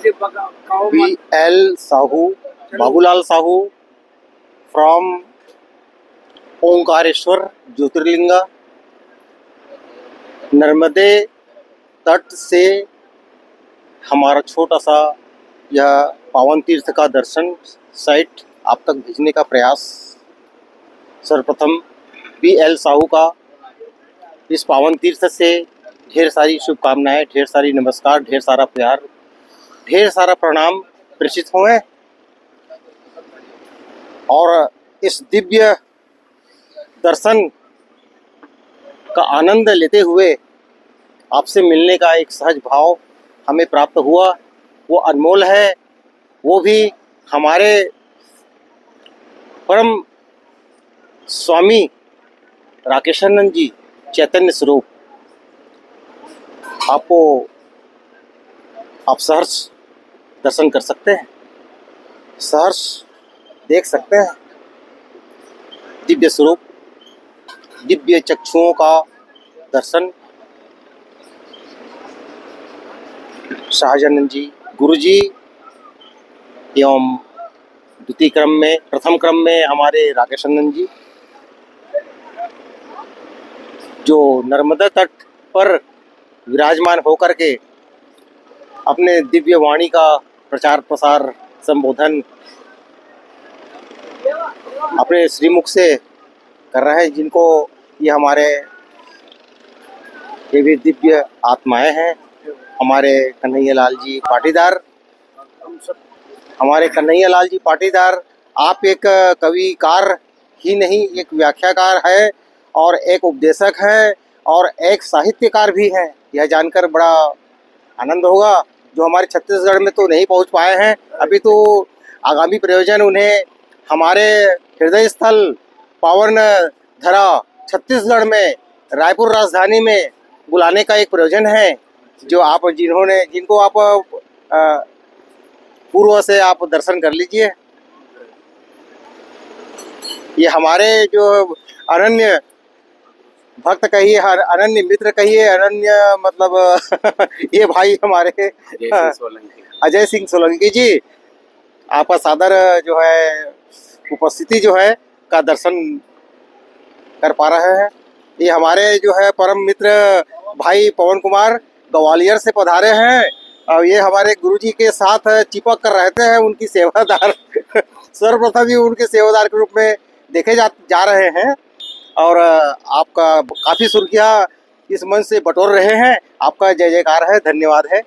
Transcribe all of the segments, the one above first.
BL Sahu, Babulal Sahu from Omkareshwar jyotirlinga, नर्मदे तट से हमारा छोटा सा यह पावन तीर्थ का दर्शन साइट आप तक भेजने का प्रयास। सर्वप्रथम BL साहू का इस पावन तीर्थ से ढेर सारी शुभकामनाएं, ढेर सारी नमस्कार, ढेर सारा प्यार, ढेर सारा प्रणाम प्रेषित हुए और इस दिव्य दर्शन का आनंद लेते हुए आपसे मिलने का एक सहज भाव हमें प्राप्त हुआ। वो अनमोल है, वो भी हमारे परम स्वामी राकेशानंद जी चैतन्य स्वरूप। आप सहर्ष दर्शन कर सकते हैं, सहर्ष देख सकते हैं दिव्य स्वरूप, दिव्य चक्षुओं का दर्शन। शाहजानंद जी गुरु जी एवं द्वितीय क्रम में, प्रथम क्रम में हमारे राकेशानंद जी, जो नर्मदा तट पर विराजमान होकर के अपने दिव्य वाणी का प्रचार प्रसार संबोधन अपने श्रीमुख से कर रहे हैं, जिनको ये हमारे ये भी दिव्य आत्माएं हैं। हमारे कन्हैया लाल जी पाटीदार, हमारे कन्हैया लाल जी पाटीदार, आप एक कविकार ही नहीं, एक व्याख्याकार है और एक उपदेशक है और एक साहित्यकार भी हैं। यह जानकर बड़ा आनंद होगा। जो हमारे छत्तीसगढ़ में तो नहीं पहुंच पाए हैं अभी, तो आगामी प्रयोजन उन्हें हमारे हृदय स्थल पावन धरा छत्तीसगढ़ में, रायपुर राजधानी में बुलाने का एक प्रयोजन है, जो आप जिनको आप पूर्व से आप दर्शन कर लीजिए। ये हमारे जो अनन्य भक्त कहिए, अनन्य मित्र कहिए, अनन्य मतलब ये भाई हमारे अजय सिंह सोलंकी जी, आपका सादर जो है उपस्थिति जो है का दर्शन कर पा रहे हैं। ये हमारे जो है परम मित्र भाई पवन कुमार ग्वालियर से पधारे हैं और ये हमारे गुरुजी के साथ चिपक कर रहते हैं, उनकी सेवादार सर्वप्रथम ही उनके सेवादार के रूप में देखे जा रहे हैं और आपका काफ़ी सुर्खियाँ इस मंच से बटोर रहे हैं। आपका जय जयकार है, धन्यवाद है।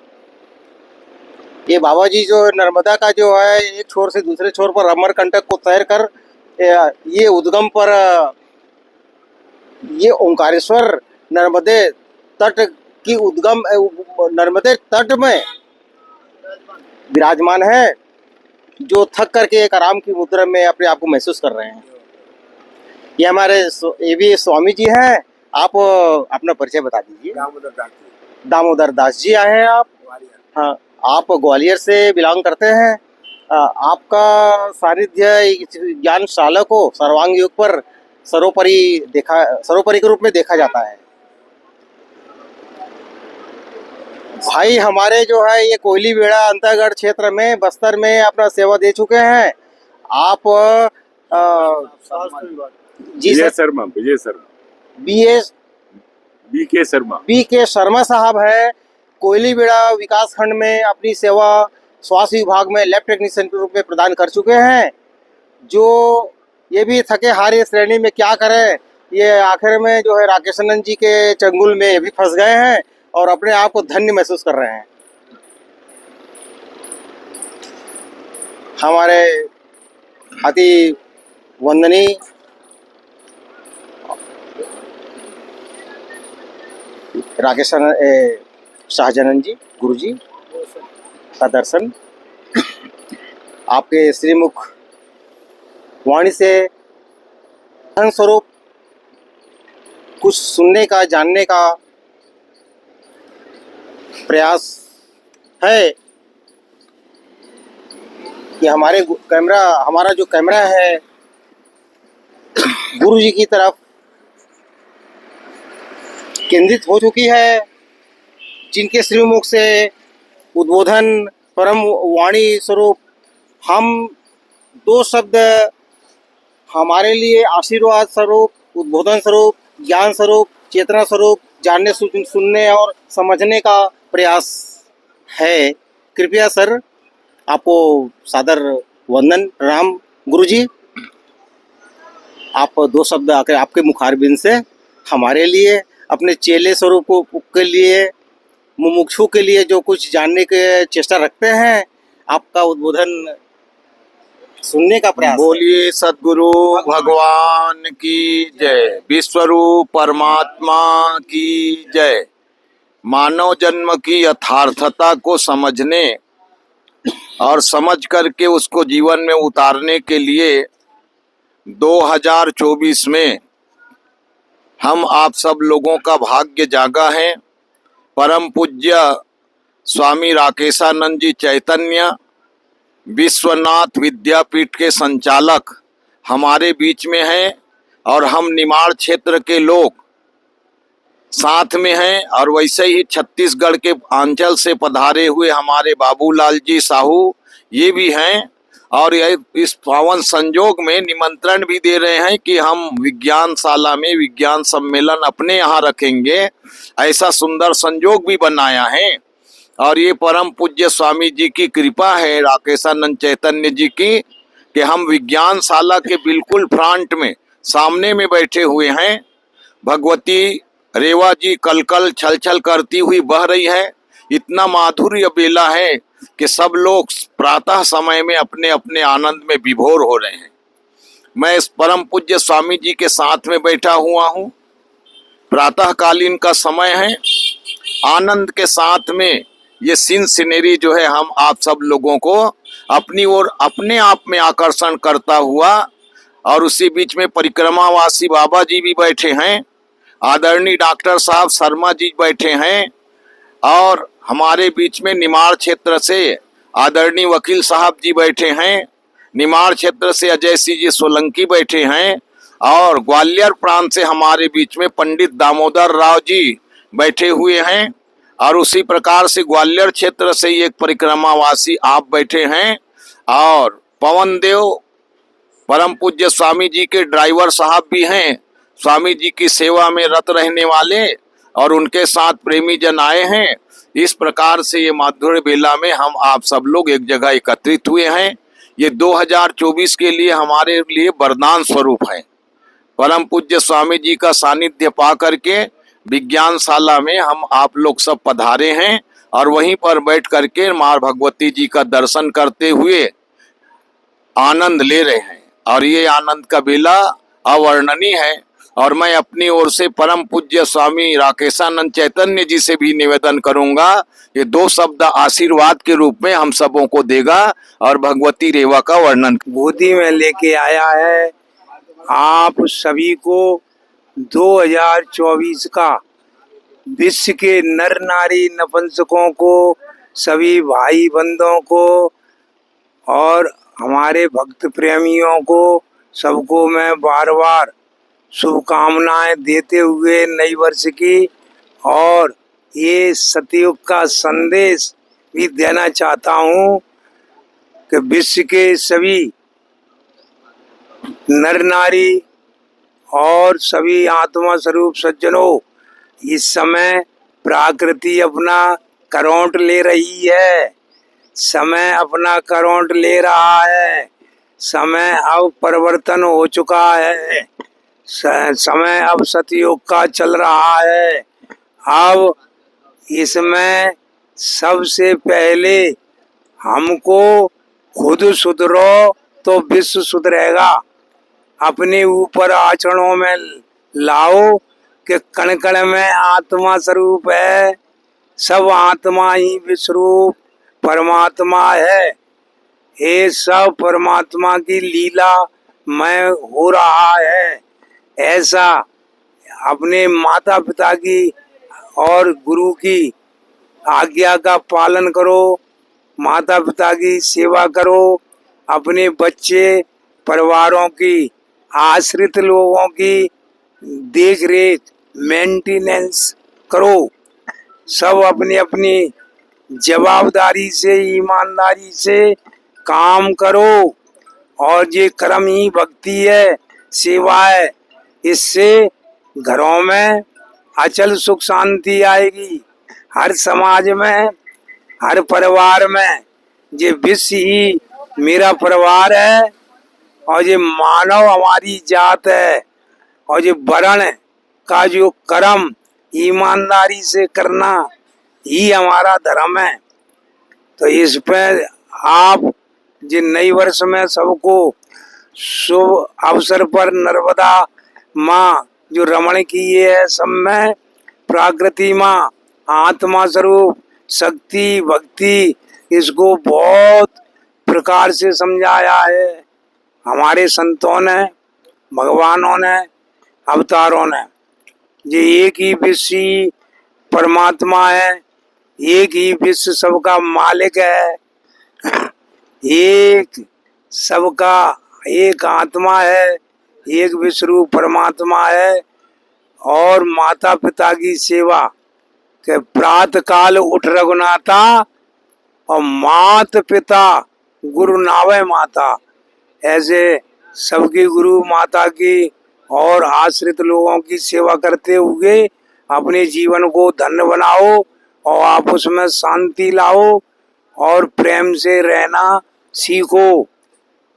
ये बाबा जी जो नर्मदा का जो है एक छोर से दूसरे छोर पर अमरकंटक को तैर कर ये उद्गम पर ये ओंकारेश्वर नर्मदे तट की उद्गम नर्मदे तट में विराजमान है, जो थक करके एक आराम की मुद्रा में अपने आप को महसूस कर रहे हैं। ये हमारे ये भी स्वामी जी हैं। आप अपना परिचय बता दीजिए। दामोदर दास जी आए हैं आप? हाँ, आप ग्वालियर से बिलोंग करते हैं। आपका सानिध्य ज्ञानशाला को सर्वांग योग पर सर्वोपरि के रूप में देखा जाता है। भाई हमारे जो है ये कोयली बेड़ा अंतरगढ़ क्षेत्र में बस्तर में अपना सेवा दे चुके हैं। आप विजय शर्मा बी के शर्मा साहब है। कोयली बेड़ा विकास खंड में अपनी सेवा स्वास्थ्य विभाग में लैब टेक्नीशियन के रूप में प्रदान कर चुके हैं। जो ये भी थके हारे श्रेणी में क्या करें, ये आखिर में जो है राकेशानंद जी के चंगुल में ये भी फंस गए हैं और अपने आप को धन्य महसूस कर रहे हैं। हमारे अति वंदनीय शाहजानंद जी गुरुजी का दर्शन आपके श्रीमुख वाणी से स्वरूप कुछ सुनने का, जानने का प्रयास है कि हमारा जो कैमरा है गुरु जी की तरफ केंद्रित हो चुकी है, जिनके श्रीमुख से उद्बोधन परम वाणी स्वरूप हम दो शब्द हमारे लिए आशीर्वाद स्वरूप, उद्बोधन स्वरूप, ज्ञान स्वरूप, चेतना स्वरूप, जानने सुनने और समझने का प्रयास है। कृपया सर आपको सादर वंदन प्रणाम। गुरुजी, आप दो शब्द आकर आपके मुखारबिंद से हमारे लिए, अपने चेले स्वरूप के लिए, मुमुक्षु के लिए जो कुछ जानने के चेष्टा रखते हैं, आपका उद्बोधन सुनने का प्रयास। बोलिए सद्गुरु भगवान की जय, विश्वरूप परमात्मा की जय। मानव जन्म की यथार्थता को समझने और समझ करके उसको जीवन में उतारने के लिए 2024 में हम आप सब लोगों का भाग्य जागा है। परम पूज्य स्वामी राकेशानंद जी चैतन्य विश्वनाथ विद्यापीठ के संचालक हमारे बीच में हैं और हम निमाड़ क्षेत्र के लोग साथ में हैं। और वैसे ही छत्तीसगढ़ के अंचल से पधारे हुए हमारे बाबूलाल जी साहू ये भी हैं। और इस पावन संजोग में निमंत्रण भी दे रहे हैं कि हम विज्ञानशाला में विज्ञान सम्मेलन अपने यहाँ रखेंगे। ऐसा सुंदर संजोग भी बनाया है और ये परम पूज्य स्वामी जी की कृपा है, राकेशानंद चैतन्य जी की, कि हम विज्ञानशाला के बिल्कुल फ्रंट में सामने में बैठे हुए हैं। भगवती रेवा जी कलकल छल छल करती हुई बह रही है। इतना माधुर्य बेला है कि सब लोग प्रातः समय में अपने अपने आनंद में विभोर हो रहे हैं। मैं इस परम पूज्य स्वामी जी के साथ में बैठा हुआ हूँ। प्रातःकालीन का समय है। आनंद के साथ में ये सीन सिनेरी जो है हम आप सब लोगों को अपनी ओर अपने आप में आकर्षण करता हुआ, और उसी बीच में परिक्रमावासी बाबा जी भी बैठे हैं, आदरणीय डॉक्टर साहब शर्मा जी बैठे हैं, और हमारे बीच में निमाड़ क्षेत्र से आदरणीय वकील साहब जी बैठे हैं, निमाड़ क्षेत्र से अजय सिंह जी सोलंकी बैठे हैं, और ग्वालियर प्रांत से हमारे बीच में पंडित दामोदर राव जी बैठे हुए हैं, और उसी प्रकार से ग्वालियर क्षेत्र से एक परिक्रमावासी आप बैठे हैं, और पवन देव परम पूज्य स्वामी जी के ड्राइवर साहब भी हैं, स्वामी जी की सेवा में रत रहने वाले, और उनके साथ प्रेमी जन आए हैं। इस प्रकार से ये माधुर्य बेला में हम आप सब लोग एक जगह एकत्रित हुए हैं। ये 2024 के लिए हमारे लिए वरदान स्वरूप है। परम पूज्य स्वामी जी का सानिध्य पा करके विज्ञानशाला में हम आप लोग सब पधारे हैं, और वहीं पर बैठ करके माँ भगवती जी का दर्शन करते हुए आनंद ले रहे हैं। और ये आनंद का बेला अवर्णनीय है। और मैं अपनी ओर से परम पूज्य स्वामी राकेशानंद चैतन्य जी से भी निवेदन करूंगा, ये दो शब्द आशीर्वाद के रूप में हम सबों को देगा और भगवती रेवा का वर्णन गोदी में लेके आया है। आप सभी को 2024 का विश्व के नर नारी नपुंसकों को, सभी भाई बंधुओं को और हमारे भक्त प्रेमियों को, सबको मैं बार बार शुभकामनाएं देते हुए नई वर्ष की, और ये सतयुग का संदेश भी देना चाहता हूँ कि विश्व के सभी नर नारी और सभी आत्मा स्वरूप सज्जनों, इस समय प्रकृति अपना करौंट ले रही है, समय अपना करौंट ले रहा है, समय अब परिवर्तन हो चुका है, समय अब सतयुग का चल रहा है। अब इसमें सबसे पहले हमको खुद सुधरो तो विश्व सुधरेगा। अपने ऊपर आचरणों में लाओ कि कण कण में आत्मा स्वरूप है, सब आत्मा ही विश्वरूप परमात्मा है। ये सब परमात्मा की लीला में हो रहा है। ऐसा अपने माता पिता की और गुरु की आज्ञा का पालन करो, माता पिता की सेवा करो, अपने बच्चे परिवारों की, आश्रित लोगों की देख रेख मेंटेनेंस करो। सब अपनी अपनी जवाबदारी से, ईमानदारी से काम करो, और ये कर्म ही भक्ति है, सेवा है। इससे घरों में अचल सुख शांति आएगी। हर समाज में, हर परिवार में ये विश्व ही मेरा परिवार है, और ये मानव हमारी जात है, और ये वर्ण का जो कर्म ईमानदारी से करना ही हमारा धर्म है। तो इस पे आप जिन नई वर्ष में सबको शुभ अवसर पर नर्मदा माँ जो रमण की है, सब में प्रकृति माँ, आत्मा स्वरूप, शक्ति, भक्ति, इसको बहुत प्रकार से समझाया है हमारे संतों ने, भगवानों ने, अवतारों ने। ये एक ही विश्व परमात्मा है, एक ही विश्व सबका मालिक है, एक सबका एक आत्मा है, एक विश्व परमात्मा है। और माता पिता की सेवा के प्रातः काल उठ रघुनाथा, और मात पिता गुरु नावे माता। ऐसे सबकी गुरु माता की और आश्रित लोगों की सेवा करते हुए अपने जीवन को धन्य बनाओ, और आप उसमें शांति लाओ, और प्रेम से रहना सीखो।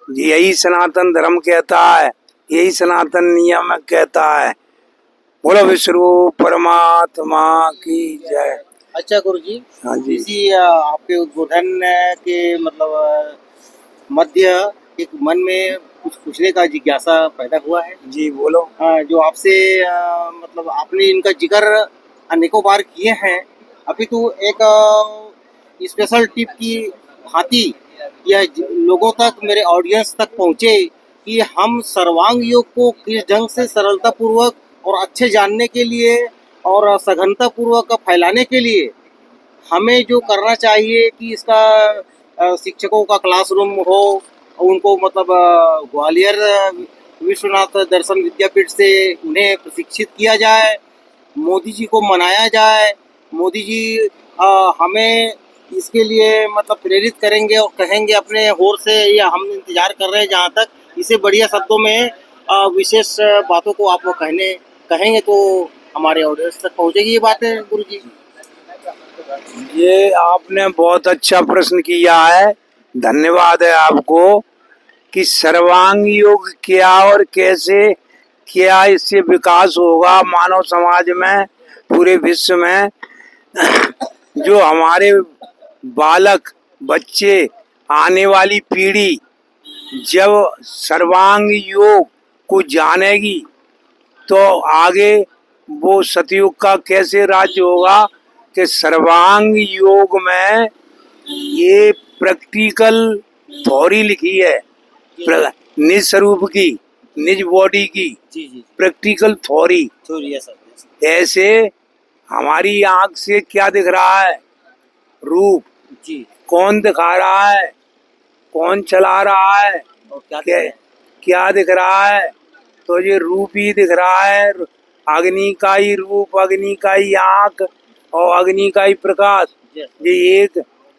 यही सनातन धर्म कहता है, यही सनातन नियम कहता है। बोलो विश्व परमात्मा की जय। अच्छा गुरु जी, हाँ जी। इसी आपके उद्बोधन के मतलब मध्य एक मन में कुछ पूछने का जिज्ञासा पैदा हुआ है जी बोलो। जो आपसे मतलब आपने इनका जिक्र अनेकों बार किए हैं, अभी तो एक स्पेशल टिप की भांति यह लोगों तक, मेरे ऑडियंस तक पहुँचे कि हम सर्वांग योग को किस ढंग से सरलता पूर्वक और अच्छे जानने के लिए और सघनता पूर्वक फैलाने के लिए हमें जो करना चाहिए कि इसका शिक्षकों का क्लासरूम हो, उनको मतलब ग्वालियर विश्वनाथ दर्शन विद्यापीठ से उन्हें प्रशिक्षित किया जाए, मोदी जी को मनाया जाए, मोदी जी हमें इसके लिए मतलब प्रेरित करेंगे और कहेंगे अपने होर से, या हम इंतजार कर रहे हैं जहाँ तक इसे बढ़िया शब्दों में विशेष बातों को आप कहेंगे तो हमारे ऑडियंस तक पहुँचेगी ये बातें गुरु जी। ये आपने बहुत अच्छा प्रश्न किया है, धन्यवाद है आपको। कि सर्वांग योग क्या और कैसे, क्या इससे विकास होगा मानव समाज में, पूरे विश्व में। जो हमारे बालक बच्चे, आने वाली पीढ़ी जब सर्वांग योग को जानेगी तो आगे वो सतयुग का कैसे राज्य होगा। कि सर्वांग योग में ये प्रैक्टिकल थ्योरी लिखी है, निज स्वरूप की, निज बॉडी की प्रैक्टिकल थ्योरी। ऐसे हमारी आंख से क्या दिख रहा है, रूप जी, कौन दिखा रहा है, कौन चला रहा है, और क्या दिख रहा है। तो ये रूप ही दिख रहा है, अग्नि का ही रूप, अग्नि का ही आंख और अग्नि का ही प्रकाश। ये एक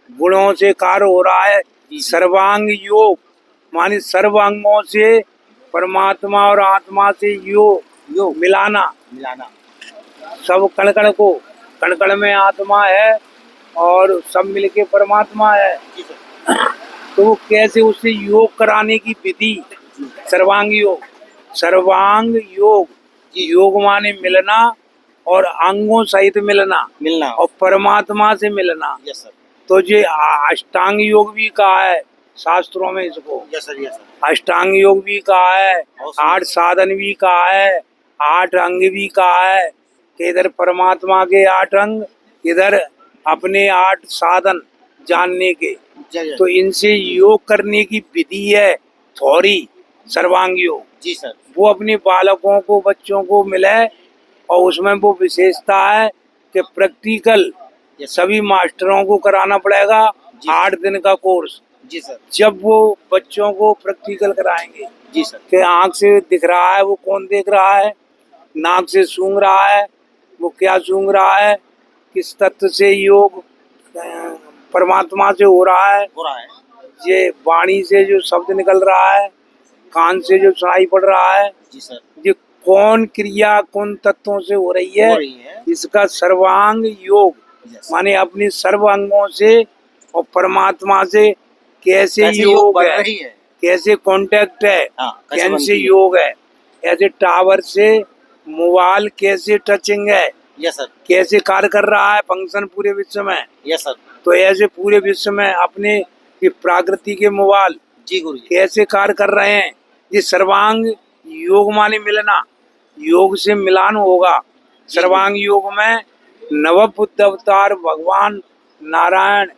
गुणों से कार्य हो रहा है। सर्वांग योग माने सर्वांगों से परमात्मा और आत्मा से योग मिलाना। सब कण कण को, कण कण में आत्मा है और सब मिलके परमात्मा है। तो वो कैसे उससे योग कराने की विधि, सर्वांग योग। सर्वांग योग, योग माने मिलना और अंगों सहित मिलना और परमात्मा से मिलना। तो ये अष्टांग योग भी कहा है शास्त्रों में इसको। अष्टांग योग भी कहा है, 8 साधन भी कहा है, 8 अंग भी कहा है। कि इधर परमात्मा के 8 अंग, इधर अपने 8 साधन जानने के। तो इनसे योग करने की विधि है थ्योरी, सर्वांग योग। जी सर। वो अपने बालकों को, बच्चों को मिले, और उसमें वो विशेषता है कि प्रैक्टिकल सभी मास्टरों को कराना पड़ेगा। 8 दिन का कोर्स। जी सर। जब वो बच्चों को प्रैक्टिकल कराएंगे। जी सर। कि आंख से दिख रहा है वो कौन देख रहा है, नाक से सूंघ रहा है वो क्या सूंघ रहा है, किस तत्व से योग परमात्मा से हो रहा है, हो रहा है। ये वाणी से जो शब्द निकल रहा है, कान से जो सुनाई पड़ रहा है, जी सर। ये कौन क्रिया कौन तत्वों से हो रही है, हो रही है। इसका सर्वांग योग Yes. माने अपने सर्व अंगों से और परमात्मा से कैसे कैसे योग बढ़ है, रही है। कैसे कांटेक्ट है, हाँ, कैसे कैसे बनती है। योग है, ऐसे टावर से मोबाइल कैसे टचिंग है, यस सर। कैसे कार्य कर रहा है फंक्शन पूरे विश्व में। Yes sir. तो ऐसे पूरे विश्व में अपने ये प्रकृति के मोबाइल जी गुरु जी। कैसे कार्य कर रहे हैं, ये सर्वांग योग माने मिलना, योग से मिलान होगा। सर्वांग योग में नव बुद्ध अवतार भगवान नारायण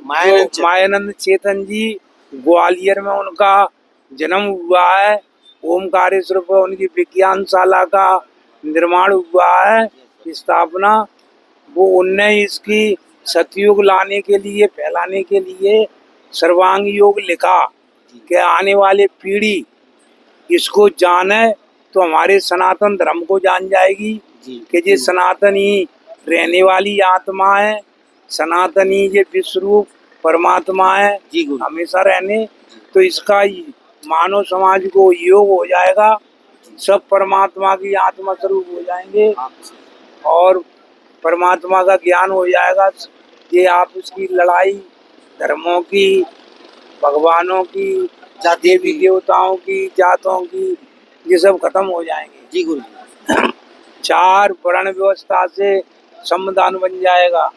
मायानंद चेतन जी ग्वालियर में उनका जन्म हुआ है। ओमकारेश्वर पर उनकी विज्ञानशाला का निर्माण हुआ है, स्थापना। वो उनने इसकी सतयुग लाने के लिए, फैलाने के लिए सर्वांग योग लिखा कि आने वाले पीढ़ी इसको जाने तो हमारे सनातन धर्म को जान जाएगी कि ये सनातनी रहने वाली आत्मा है, सनातनी ये विश्वरूप परमात्मा है, जी गुरु। हमेशा रहने। तो इसका मानव समाज को योग हो जाएगा, सब परमात्मा की आत्मा स्वरूप हो जाएंगे और परमात्मा का ज्ञान हो जाएगा। ये आप उसकी लड़ाई धर्मों की, भगवानों की, देवी देवताओं की, जातों की, ये सब खत्म हो जाएंगे। जी गुरु जी। 4 वर्ण व्यवस्था से संविधान बन जाएगा।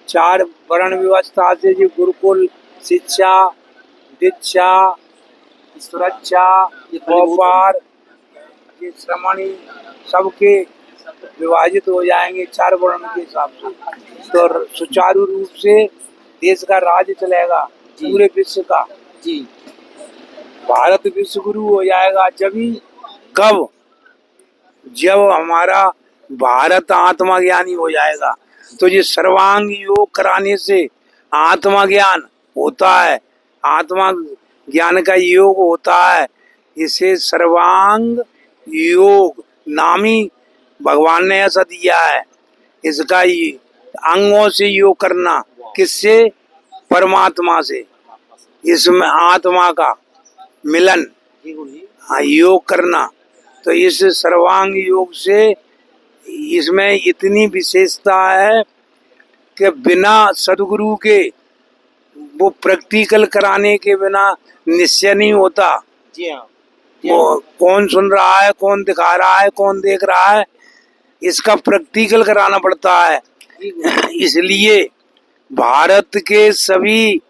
4 वर्ण व्यवस्था से जो गुरुकुल शिक्षा, दीक्षा, सुरक्षा, व्यापार, ये श्रमणी सबके विभाजित हो जाएंगे 4 वर्ण के हिसाब से। तो सुचारू रूप से देश का राज चलेगा पूरे विश्व का। जी। भारत विश्व गुरु हो जाएगा कब जब हमारा भारत आत्मा ज्ञानी हो जाएगा। तो ये सर्वांग योग कराने से आत्मा ज्ञान होता है, आत्मा ज्ञान का योग होता है। इसे सर्वांग योग नामी भगवान ने ऐसा दिया है। इसका अंगों से योग करना, किससे? परमात्मा से। इसमें आत्मा का मिलन, हाँ, योग करना। तो इस सर्वांग योग से इसमें इतनी विशेषता है कि बिना सदगुरु के, वो प्रैक्टिकल कराने के बिना निश्चय नहीं होता। जी हाँ। वो कौन सुन रहा है, कौन दिखा रहा है, कौन देख रहा है, इसका प्रैक्टिकल कराना पड़ता है। इसलिए भारत के सभी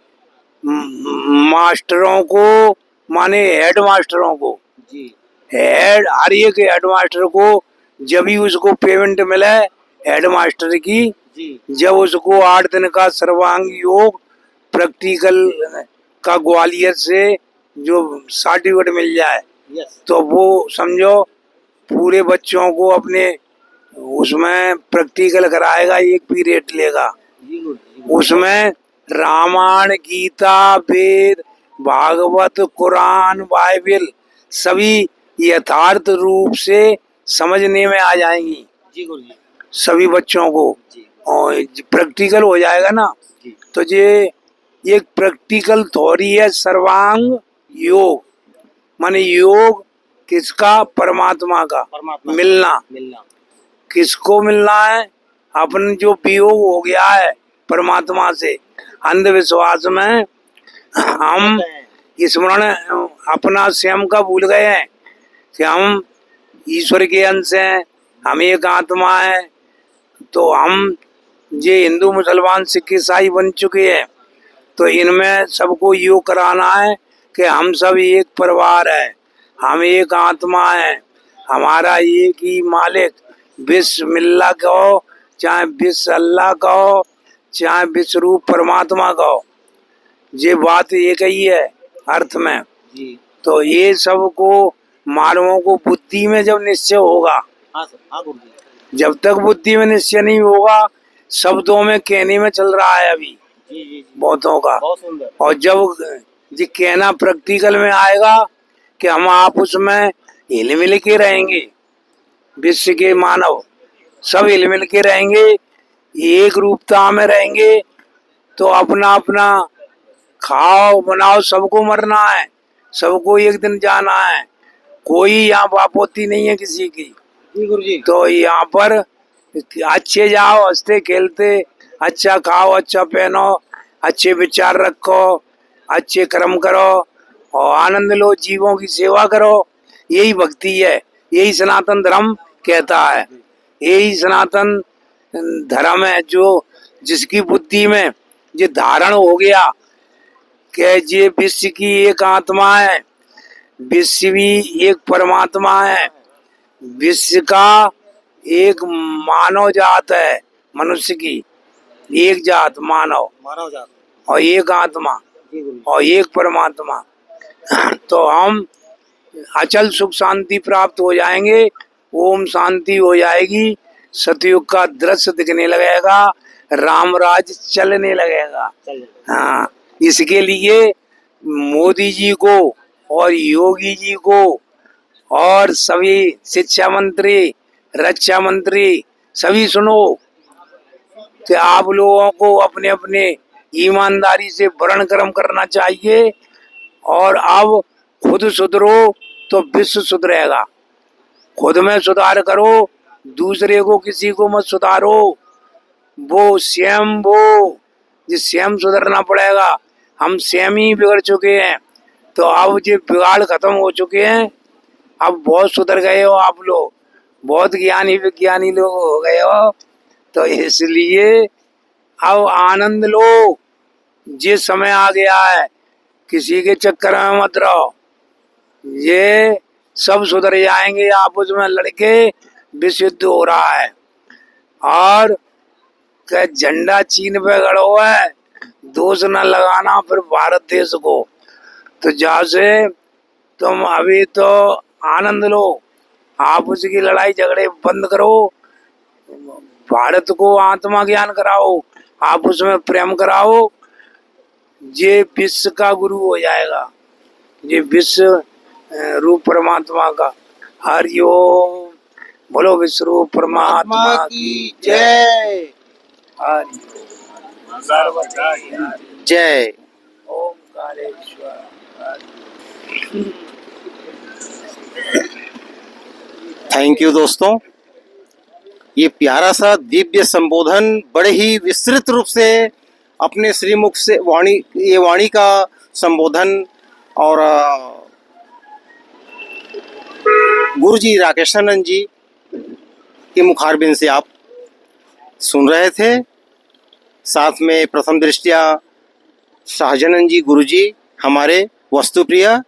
मास्टरों को, माने हेड मास्टरों को, हर एक हेड मास्टर को जब भी उसको पेमेंट मिले हेड मास्टर की, जब उसको 8 दिन का सर्वांग योग प्रैक्टिकल का ग्वालियर से जो सर्टिफिकेट मिल जाए, तो वो समझो पूरे बच्चों को अपने उसमें प्रैक्टिकल कराएगा, एक पीरियड लेगा। उसमें रामायण, गीता, वेद, भागवत, कुरान, बाइबल सभी यथार्थ रूप से समझने में आ जाएंगी सभी बच्चों को, और प्रैक्टिकल हो जाएगा ना। तो ये एक प्रैक्टिकल थ्योरी है सर्वांग योग, माने योग किसका? परमात्मा का मिलना। किसको मिलना है? अपन जो वियोग हो गया है परमात्मा से, अंधविश्वास में हम स्मरण अपना स्वयं का भूल गए हैं कि हम ईश्वर के अंश हैं, हम एक आत्मा है। तो हम ये हिंदू, मुसलमान, सिख, ईसाई बन चुके हैं। तो इनमें सबको योग कराना है कि हम सब एक परिवार है, हम एक आत्मा है, हमारा एक ही मालिक, बिस्मिल्लाह कहो, चाहे बिस अल्लाह कहो, चाहे विश्वरूप परमात्मा कहो, ये बात एक ही है अर्थ में। तो ये सब को मानवों को बुद्धि में जब निश्चय होगा, जब तक बुद्धि में निश्चय नहीं होगा, शब्दों में कहने में चल रहा है अभी बहुतों का। और जब ये कहना प्रैक्टिकल में आएगा कि हम आप उसमें हिल मिल के रहेंगे, विश्व के मानव सब हिल मिल के रहेंगे, एक रूपता में रहेंगे, तो अपना अपना खाओ बनाओ, सबको मरना है, सबको एक दिन जाना है, कोई यहाँ आपत्ति नहीं है किसी की। जी गुरुजी। तो यहाँ पर अच्छे जाओ, हंसते खेलते, अच्छा खाओ, अच्छा पहनो, अच्छे विचार रखो, अच्छे कर्म करो और आनंद लो, जीवों की सेवा करो। यही भक्ति है, यही सनातन धर्म कहता है, यही सनातन धर्म है जो जिसकी बुद्धि में ये धारण हो गया कि ये विश्व की एक आत्मा है, विश्व भी एक परमात्मा है, विश्व का एक मानव जात है, मनुष्य की एक जात मानव मानव जात। और एक आत्मा जी गुरुजी। और एक परमात्मा। तो हम अचल सुख शांति प्राप्त हो जाएंगे, ओम शांति हो जाएगी, सतयुग का दृश्य दिखने लगेगा, राम राज चलने लगेगा। हाँ, इसके लिए मोदी जी को और योगी जी को और सभी शिक्षा मंत्री, रक्षा मंत्री सभी सुनो कि आप लोगों को अपने अपने ईमानदारी से वर्ण कर्म करना चाहिए और अब खुद सुधरो तो विश्व सुधरेगा। खुद में सुधार करो, दूसरे को किसी को मत सुधारो, वो स्वयं सुधरना पड़ेगा। हम स्वयं ही बिगड़ चुके हैं, तो अब ये बिगाड़ खत्म हो चुके हैं, अब बहुत सुधर गए हो आप लोग, बहुत ज्ञानी विज्ञानी लोग हो गए हो, तो इसलिए अब आनंद लो, ये समय आ गया है, किसी के चक्कर में मत रहो, ये सब सुधर जाएंगे। आपस में लड़के विश्व युद्ध हो रहा है और क्या झंडा चीन पे गड़ो है, दोष न लगाना फिर भारत देश को। तो जैसे तुम अभी तो आनंद लो, आपस की लड़ाई झगड़े बंद करो, भारत को आत्मा ज्ञान कराओ, आपस में प्रेम कराओ, ये विश्व का गुरु हो जाएगा, ये विश्व रूप परमात्मा का। हरिओम, बोलो विश्व रूप परमात्मा की जय। हरि जय। ओंकारेश्वर। थैंक यू दोस्तों। ये प्यारा सा दिव्य संबोधन बड़े ही विस्तृत रूप से अपने श्रीमुख से वाणी का संबोधन और गुरुजी राकेशानंद जी के मुखारबिंद से आप सुन रहे थे। साथ में प्रथम दृष्टिया शाहजानंद जी गुरुजी हमारे वस्तुप्रिय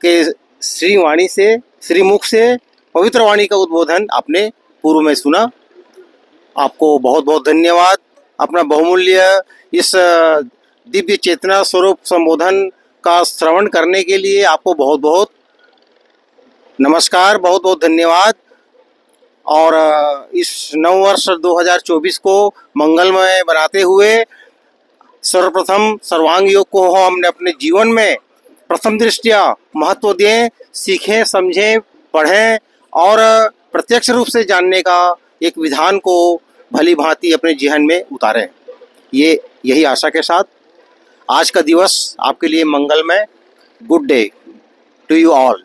के श्रीवाणी से, श्रीमुख से पवित्र वाणी का उद्बोधन आपने पूर्व में सुना। आपको बहुत बहुत धन्यवाद। अपना बहुमूल्य इस दिव्य चेतना स्वरूप संबोधन का श्रवण करने के लिए आपको बहुत बहुत नमस्कार, बहुत बहुत धन्यवाद। और इस नववर्ष 2024 को मंगलमय बनाते हुए सर्वप्रथम सर्वांग योग को हमने अपने जीवन में प्रथम दृष्टिया महत्व दें, सीखें, समझें, पढ़ें और प्रत्यक्ष रूप से जानने का एक विधान को भली भांति अपने जीवन में उतारें। यही आशा के साथ आज का दिवस आपके लिए मंगलमय। Good day to you all.